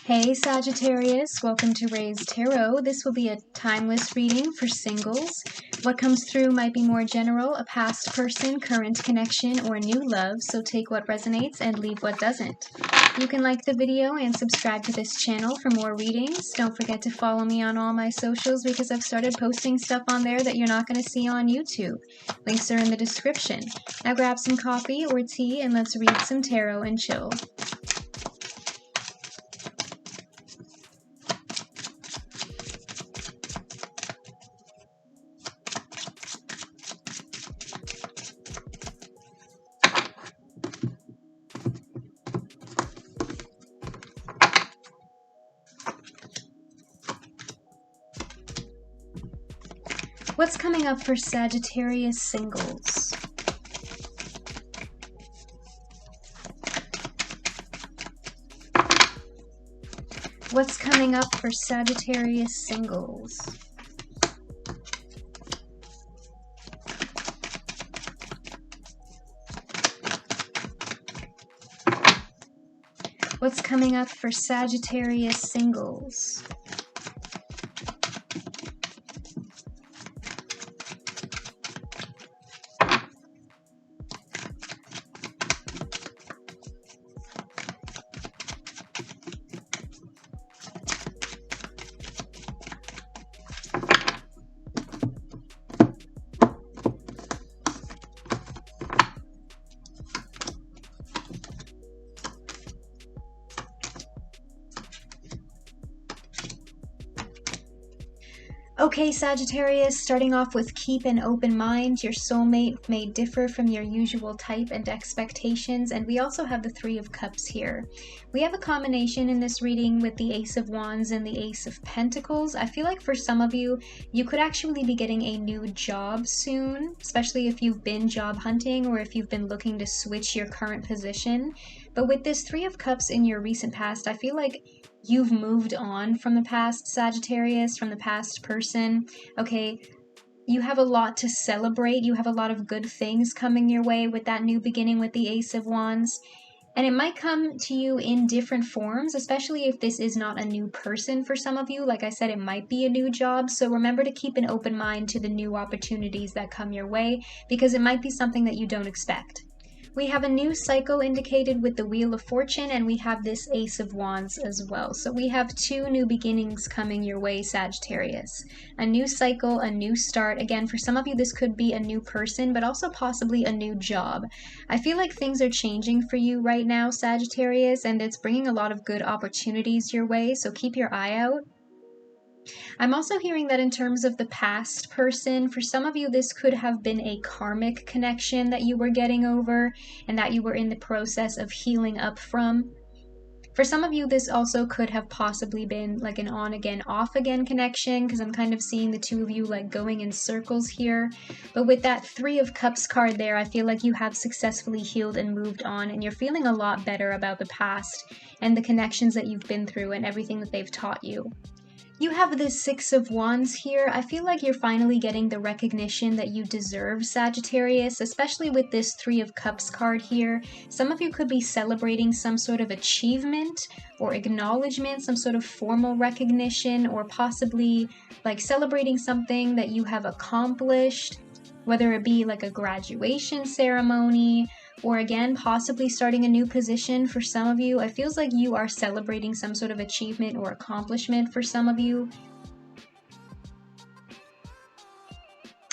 Hey Sagittarius, welcome to Ray's Tarot. This will be a timeless reading for singles. What comes through might be more general, a past person, current connection, or new love, so take what resonates and leave what doesn't. You can like the video and subscribe to this channel for more readings. Don't forget to follow me on all my socials because I've started posting stuff on there that you're not going to see on YouTube. Links are in the description. Now grab some coffee or tea and let's read some tarot and chill. What's coming up for Sagittarius singles? What's coming up for Sagittarius singles? What's coming up for Sagittarius singles? Okay, Sagittarius, starting off with keep an open mind. Your soulmate may differ from your usual type and expectations, and we also have the Three of Cups here. We have a combination in this reading with the Ace of Wands and the Ace of Pentacles. I feel like for some of you, you could actually be getting a new job soon, especially if you've been job hunting or if you've been looking to switch your current position. But with this Three of Cups in your recent past, I feel like you've moved on from the past, Sagittarius, from the past person. Okay, you have a lot to celebrate. You have a lot of good things coming your way with that new beginning with the Ace of Wands. And it might come to you in different forms, especially if this is not a new person for some of you. Like I said, it might be a new job. So remember to keep an open mind to the new opportunities that come your way, because it might be something that you don't expect. We have a new cycle indicated with the Wheel of Fortune, and we have this Ace of Wands as well. So we have two new beginnings coming your way, Sagittarius. A new cycle, a new start. Again, for some of you, this could be a new person, but also possibly a new job. I feel like things are changing for you right now, Sagittarius, and it's bringing a lot of good opportunities your way, so keep your eye out. I'm also hearing that in terms of the past person, for some of you, this could have been a karmic connection that you were getting over and that you were in the process of healing up from. For some of you, this also could have possibly been like an on-again, off-again connection, because I'm kind of seeing the two of you like going in circles here. But with that Three of Cups card there, I feel like you have successfully healed and moved on, and you're feeling a lot better about the past and the connections that you've been through and everything that they've taught you. You have this Six of Wands here. I feel like you're finally getting the recognition that you deserve, Sagittarius, especially with this Three of Cups card here. Some of you could be celebrating some sort of achievement or acknowledgement, some sort of formal recognition, or possibly like celebrating something that you have accomplished, whether it be like a graduation ceremony, or again, possibly starting a new position for some of you. It feels like you are celebrating some sort of achievement or accomplishment for some of you.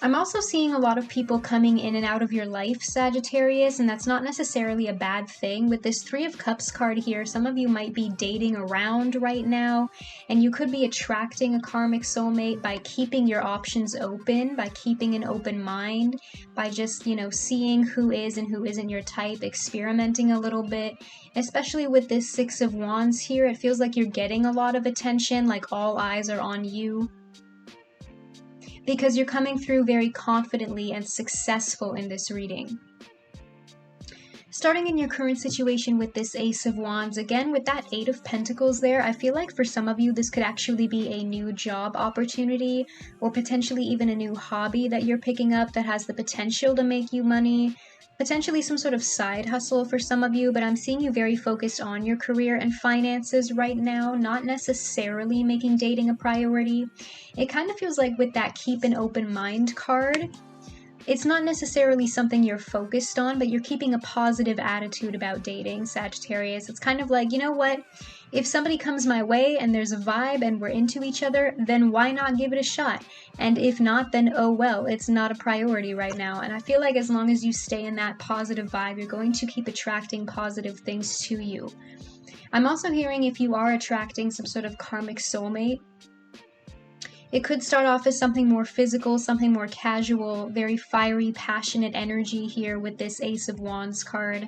I'm also seeing a lot of people coming in and out of your life, Sagittarius, and that's not necessarily a bad thing. With this Three of Cups card here, some of you might be dating around right now, and you could be attracting a karmic soulmate by keeping your options open, by keeping an open mind, by just, seeing who is and who isn't your type, experimenting a little bit. Especially with this Six of Wands here, it feels like you're getting a lot of attention, like all eyes are on you, because you're coming through very confidently and successful in this reading. Starting in your current situation with this Ace of Wands, again with that Eight of Pentacles there, I feel like for some of you this could actually be a new job opportunity, or potentially even a new hobby that you're picking up that has the potential to make you money. potentially some sort of side hustle for some of you, but I'm seeing you very focused on your career and finances right now, not necessarily making dating a priority. It kind of feels like with that keep an open mind card, it's not necessarily something you're focused on, but you're keeping a positive attitude about dating, Sagittarius. It's kind of like, you know what? If somebody comes my way and there's a vibe and we're into each other, then why not give it a shot? And if not, then oh well, it's not a priority right now. And I feel like as long as you stay in that positive vibe, you're going to keep attracting positive things to you. I'm also hearing if you are attracting some sort of karmic soulmate, it could start off as something more physical, something more casual, very fiery, passionate energy here with this Ace of Wands card.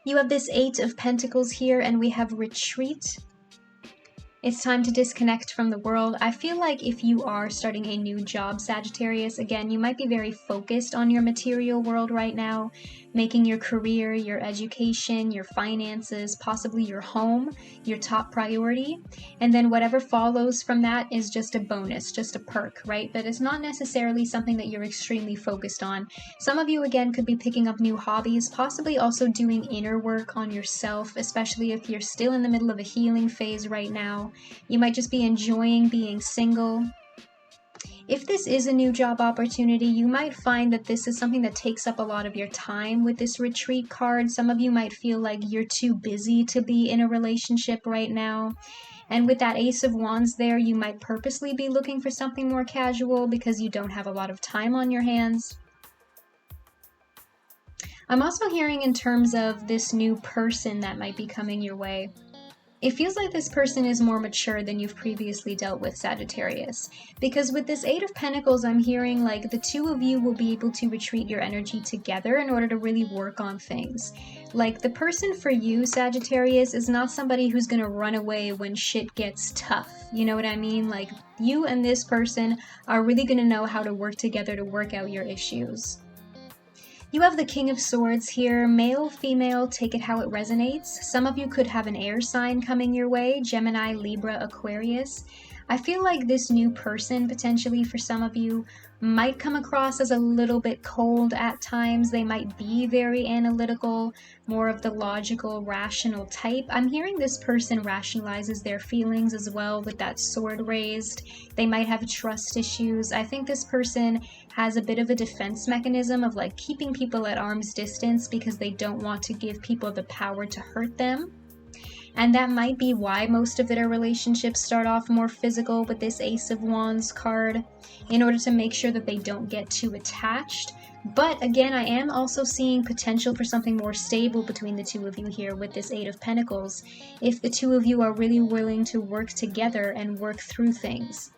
You have this Eight of Pentacles here, and we have retreat. It's time to disconnect from the world. I feel like if you are starting a new job, Sagittarius, again, you might be very focused on your material world right now, making your career, your education, your finances, possibly your home, your top priority. And then whatever follows from that is just a bonus, just a perk, right? But it's not necessarily something that you're extremely focused on. Some of you, again, could be picking up new hobbies, possibly also doing inner work on yourself, especially if you're still in the middle of a healing phase right now. You might just be enjoying being single. If this is a new job opportunity, you might find that this is something that takes up a lot of your time with this retreat card. Some of you might feel like you're too busy to be in a relationship right now. And with that Ace of Wands there, you might purposely be looking for something more casual because you don't have a lot of time on your hands. I'm also hearing in terms of this new person that might be coming your way. It feels like this person is more mature than you've previously dealt with, Sagittarius. Because with this Eight of Pentacles, I'm hearing like the two of you will be able to retreat your energy together in order to really work on things. Like the person for you, Sagittarius, is not somebody who's going to run away when shit gets tough. You know what I mean? Like you and this person are really going to know how to work together to work out your issues. You have the King of Swords here, male, female, take it how it resonates. Some of you could have an air sign coming your way, Gemini, Libra, Aquarius. I feel like this new person, potentially for some of you, might come across as a little bit cold at times. They might be very analytical, more of the logical, rational type. I'm hearing this person rationalizes their feelings as well with that sword raised. They might have trust issues. I think this person has a bit of a defense mechanism of like keeping people at arm's distance because they don't want to give people the power to hurt them. And that might be why most of their relationships start off more physical with this Ace of Wands card, in order to make sure that they don't get too attached. But again, I am also seeing potential for something more stable between the two of you here with this Eight of Pentacles, if the two of you are really willing to work together and work through things.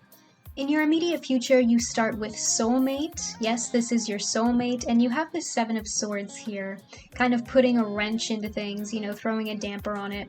In your immediate future, you start with soulmate. Yes, this is your soulmate, and you have the Seven of Swords here, kind of putting a wrench into things, you know, throwing a damper on it.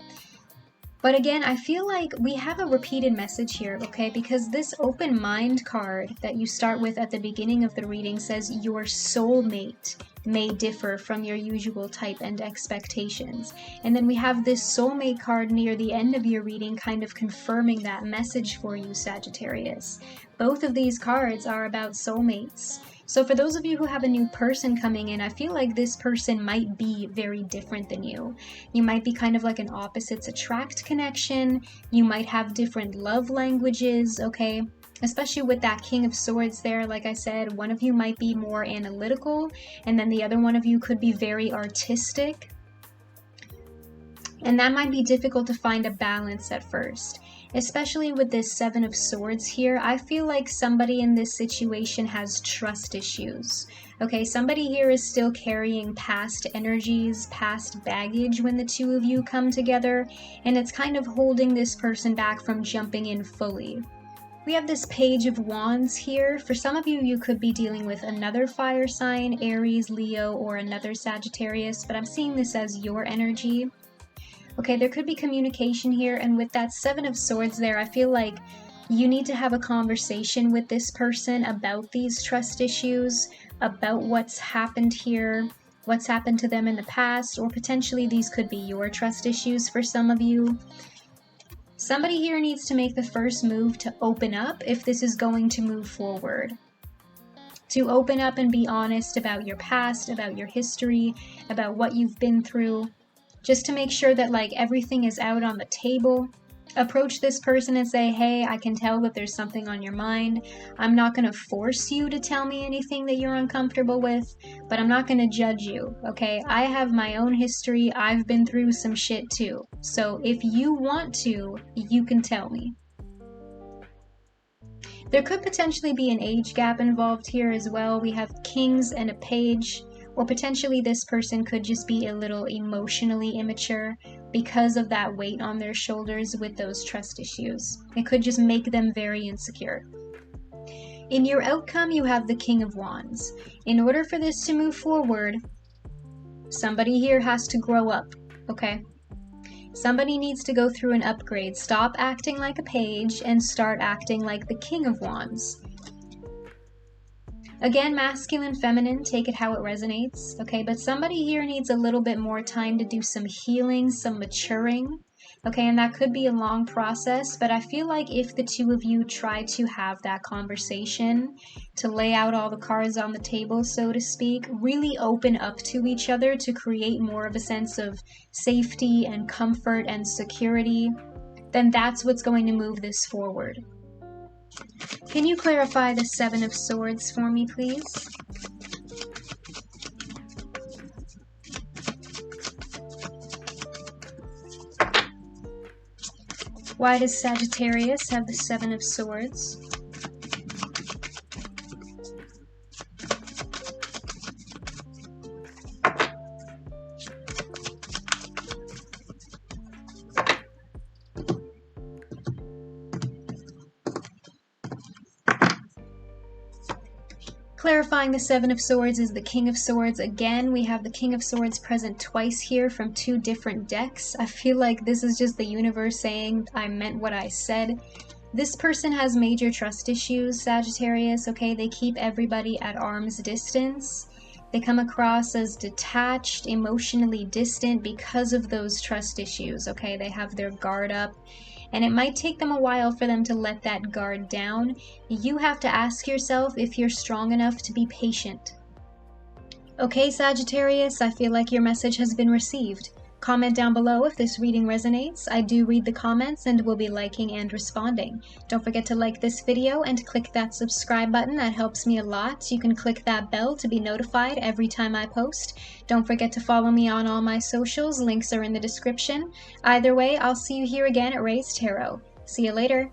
But again, I feel like we have a repeated message here, okay? Because this open mind card that you start with at the beginning of the reading says your soulmate may differ from your usual type and expectations. And then we have this soulmate card near the end of your reading kind of confirming that message for you, Sagittarius. Both of these cards are about soulmates. So for those of you who have a new person coming in, I feel like this person might be very different than you. You might be kind of like an opposites attract connection. You might have different love languages, okay? Especially with that King of Swords there, like I said, one of you might be more analytical, and then the other one of you could be very artistic. And that might be difficult to find a balance at first. Especially with this Seven of Swords here, I feel like somebody in this situation has trust issues. Okay, somebody here is still carrying past energies, past baggage when the two of you come together, and it's kind of holding this person back from jumping in fully. We have this Page of Wands here. For some of you, you could be dealing with another fire sign, Aries, Leo, or another Sagittarius, but I'm seeing this as your energy. Okay, there could be communication here, and with that Seven of Swords there, I feel like you need to have a conversation with this person about these trust issues, about what's happened here, what's happened to them in the past, or potentially these could be your trust issues for some of you. Somebody here needs to make the first move to open up if this is going to move forward. to open up and be honest about your past, about your history, about what you've been through, just to make sure that like everything is out on the table. Approach this person and say, hey, I can tell that there's something on your mind. I'm not going to force you to tell me anything that you're uncomfortable with, but I'm not going to judge you, okay? I have my own history. I've been through some shit too. So if you want to, you can tell me. There could potentially be an age gap involved here as well. We have kings and a page, or potentially this person could just be a little emotionally immature because of that weight on their shoulders with those trust issues. It could just make them very insecure. In your outcome, you have the King of Wands. In order for this to move forward, somebody here has to grow up, okay? Somebody needs to go through an upgrade. Stop acting like a page and start acting like the King of Wands. Again, masculine, feminine, take it how it resonates, okay? But somebody here needs a little bit more time to do some healing, some maturing, okay? And that could be a long process, but I feel like if the two of you try to have that conversation, to lay out all the cards on the table, so to speak, really open up to each other to create more of a sense of safety and comfort and security, then that's what's going to move this forward. Can you clarify the Seven of Swords for me, please? Why does Sagittarius have the Seven of Swords? Clarifying the Seven of Swords is the King of Swords. Again, we have the King of Swords present twice here from two different decks. I feel like this is just the universe saying I meant what I said. This person has major trust issues, Sagittarius, okay? They keep everybody at arm's distance. They come across as detached, emotionally distant because of those trust issues, okay? They have their guard up. And it might take them a while for them to let that guard down. You have to ask yourself if you're strong enough to be patient. Okay, Sagittarius, I feel like your message has been received. Comment down below if this reading resonates. I do read the comments and will be liking and responding. Don't forget to like this video and click that subscribe button. That helps me a lot. You can click that bell to be notified every time I post. Don't forget to follow me on all my socials. Links are in the description. Either way, I'll see you here again at Ray's Tarot. See you later.